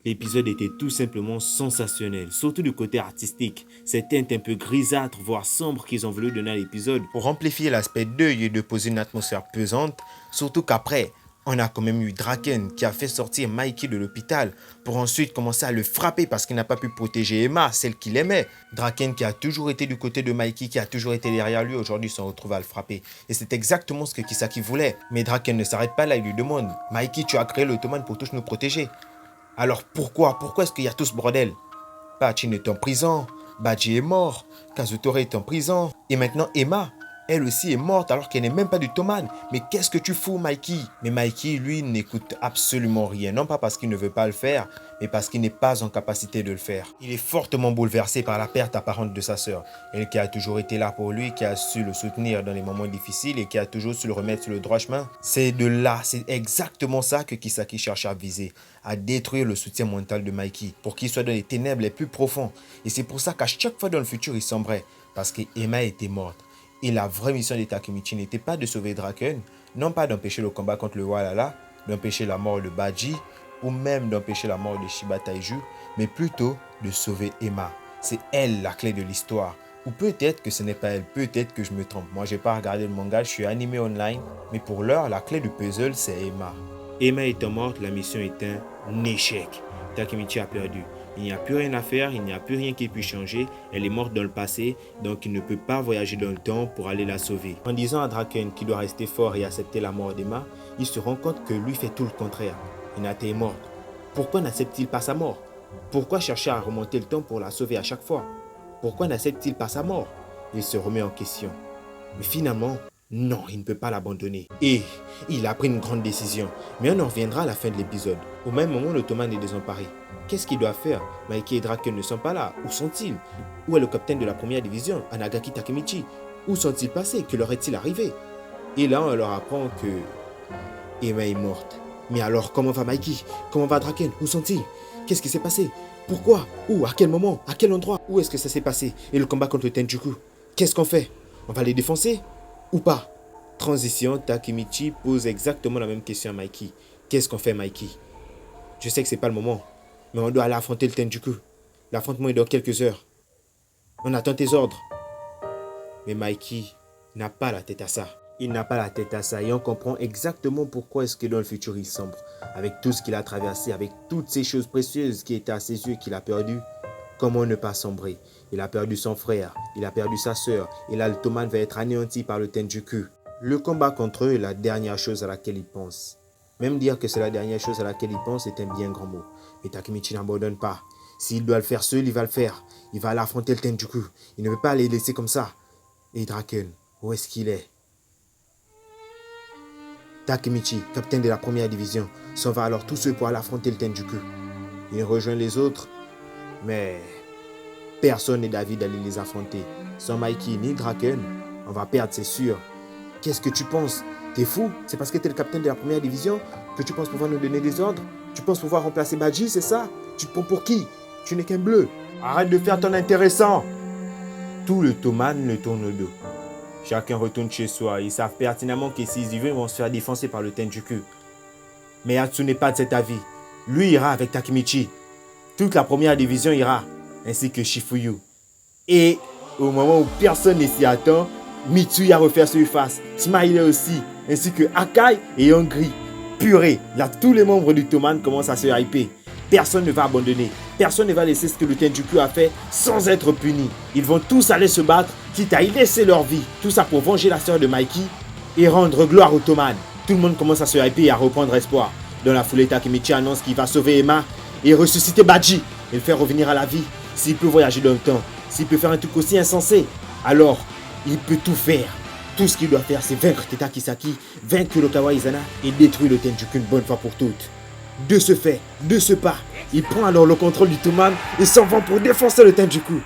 L'épisode était tout simplement sensationnel, surtout du côté artistique. Ces teintes un peu grisâtres, voire sombres qu'ils ont voulu donner à l'épisode pour amplifier l'aspect deuil et de poser une atmosphère pesante, surtout qu'après, on a quand même eu Draken qui a fait sortir Mikey de l'hôpital pour ensuite commencer à le frapper parce qu'il n'a pas pu protéger Emma, celle qu'il aimait. Draken qui a toujours été du côté de Mikey, qui a toujours été derrière lui, aujourd'hui se retrouve à le frapper. Et c'est exactement ce que Kisaki voulait. Mais Draken ne s'arrête pas là, il lui demande « Mikey, tu as créé l'Ottoman pour tous nous protéger. Alors pourquoi est-ce qu'il y a tout ce bordel? Pachin est en prison, Badji est mort, Kazutore est en prison, et maintenant Emma, elle aussi est morte alors qu'elle n'est même pas du Toman. Mais qu'est-ce que tu fous, Mikey? Mais Mikey, lui, n'écoute absolument rien. Non pas parce qu'il ne veut pas le faire, mais parce qu'il n'est pas en capacité de le faire. Il est fortement bouleversé par la perte apparente de sa sœur. Elle qui a toujours été là pour lui, qui a su le soutenir dans les moments difficiles et qui a toujours su le remettre sur le droit chemin. C'est de là, c'est exactement ça que Kisaki cherche à viser, à détruire le soutien mental de Mikey pour qu'il soit dans les ténèbres les plus profonds. Et c'est pour ça qu'à chaque fois dans le futur, il sombrait, parce que Emma était morte. Et la vraie mission de Takemichi n'était pas de sauver Draken, non pas d'empêcher le combat contre le Walala, d'empêcher la mort de Badji, ou même d'empêcher la mort de Shiba Taiju, mais plutôt de sauver Emma. C'est elle la clé de l'histoire. Ou peut-être que ce n'est pas elle, peut-être que je me trompe. Moi, je n'ai pas regardé le manga, je suis animé online, mais pour l'heure, la clé du puzzle, c'est Emma. Emma étant morte, la mission est un échec. Takemichi a perdu. Il n'y a plus rien à faire, il n'y a plus rien qui puisse changer. Elle est morte dans le passé, donc il ne peut pas voyager dans le temps pour aller la sauver. En disant à Draken qu'il doit rester fort et accepter la mort d'Emma, il se rend compte que lui fait tout le contraire. Hinata est morte. Pourquoi n'accepte-t-il pas sa mort? Pourquoi chercher à remonter le temps pour la sauver à chaque fois? Pourquoi n'accepte-t-il pas sa mort? Il se remet en question. Mais finalement, non, il ne peut pas l'abandonner. Et il a pris une grande décision. Mais on en reviendra à la fin de l'épisode. Au même moment, l'Ottoman est désemparé. Qu'est-ce qu'il doit faire? Mikey et Draken ne sont pas là. Où sont-ils? Où est le capitaine de la première division, Anagaki Takemichi? Où sont-ils passés? Que leur est-il arrivé? Et là, on leur apprend que Emma est morte. Mais alors, comment va Mikey? Comment va Draken? Où sont-ils? Qu'est-ce qui s'est passé? Pourquoi? Où? À quel moment? À quel endroit? Où est-ce que ça s'est passé? Et le combat contre le Tenjuku? Qu'est-ce qu'on fait? On va les défoncer? Ou pas? Transition, Takemichi pose exactement la même question à Mikey. Qu'est-ce qu'on fait, Mikey? Je sais que c'est pas le moment, mais on doit aller affronter le Tenjuku. L'affrontement est dans quelques heures. On attend tes ordres. Mais Mikey n'a pas la tête à ça. Il n'a pas la tête à ça et on comprend exactement pourquoi est-ce que dans le futur il sombre. Avec tout ce qu'il a traversé, avec toutes ces choses précieuses qui étaient à ses yeux qu'il a perdues. Comment ne pas sombrer? Il a perdu son frère, il a perdu sa sœur, et là le Toman va être anéanti par le Tenjuku. Le combat contre eux est la dernière chose à laquelle il pense. Même dire que c'est la dernière chose à laquelle il pense est un bien grand mot. Mais Takemichi n'abandonne pas. S'il doit le faire seul, il va le faire. Il va aller affronter le Tenjuku. Il ne veut pas les laisser comme ça. Et Draken, où est-ce qu'il est? Takemichi, capitaine de la première division, s'en va alors tout seul pour aller affronter le Tenjuku. Il rejoint les autres, mais personne n'est d'avis d'aller les affronter. Sans Mikey ni Draken, on va perdre, c'est sûr. Qu'est-ce que tu penses? T'es fou? C'est parce que t'es le capitaine de la première division que tu penses pouvoir nous donner des ordres? Tu penses pouvoir remplacer Badji, c'est ça? Tu te prends pour qui? Tu n'es qu'un bleu. Arrête de faire ton intéressant. Tout le Toman le tourne au dos. Chacun retourne chez soi. Ils savent pertinemment que s'ils y vont, ils vont se faire défoncer par le Tenjuku. Mais Hatsu n'est pas de cet avis. Lui ira avec Takemichi. Toute la première division ira, ainsi que Shifuyu. Et au moment où personne ne s'y attend, Mitsui a refait surface, Smiley aussi, ainsi que Akai et Hongri. Purée, là tous les membres du Toman commencent à se hyper. Personne ne va abandonner, personne ne va laisser ce que le Tenjuku a fait sans être puni. Ils vont tous aller se battre, quitte à y laisser leur vie. Tout ça pour venger la sœur de Mikey et rendre gloire au Toman. Tout le monde commence à se hyper et à reprendre espoir. Dans la foulée, Takemichi annonce qu'il va sauver Emma et ressusciter Badji et le faire revenir à la vie. S'il peut voyager dans le temps, s'il peut faire un truc aussi insensé, alors il peut tout faire. Tout ce qu'il doit faire, c'est vaincre Teta Kisaki, vaincre Kurokawa Izana et détruire le Tenjuku une bonne fois pour toutes. De ce fait, de ce pas, il prend alors le contrôle du Toman et s'en va pour défoncer le Tenjuku.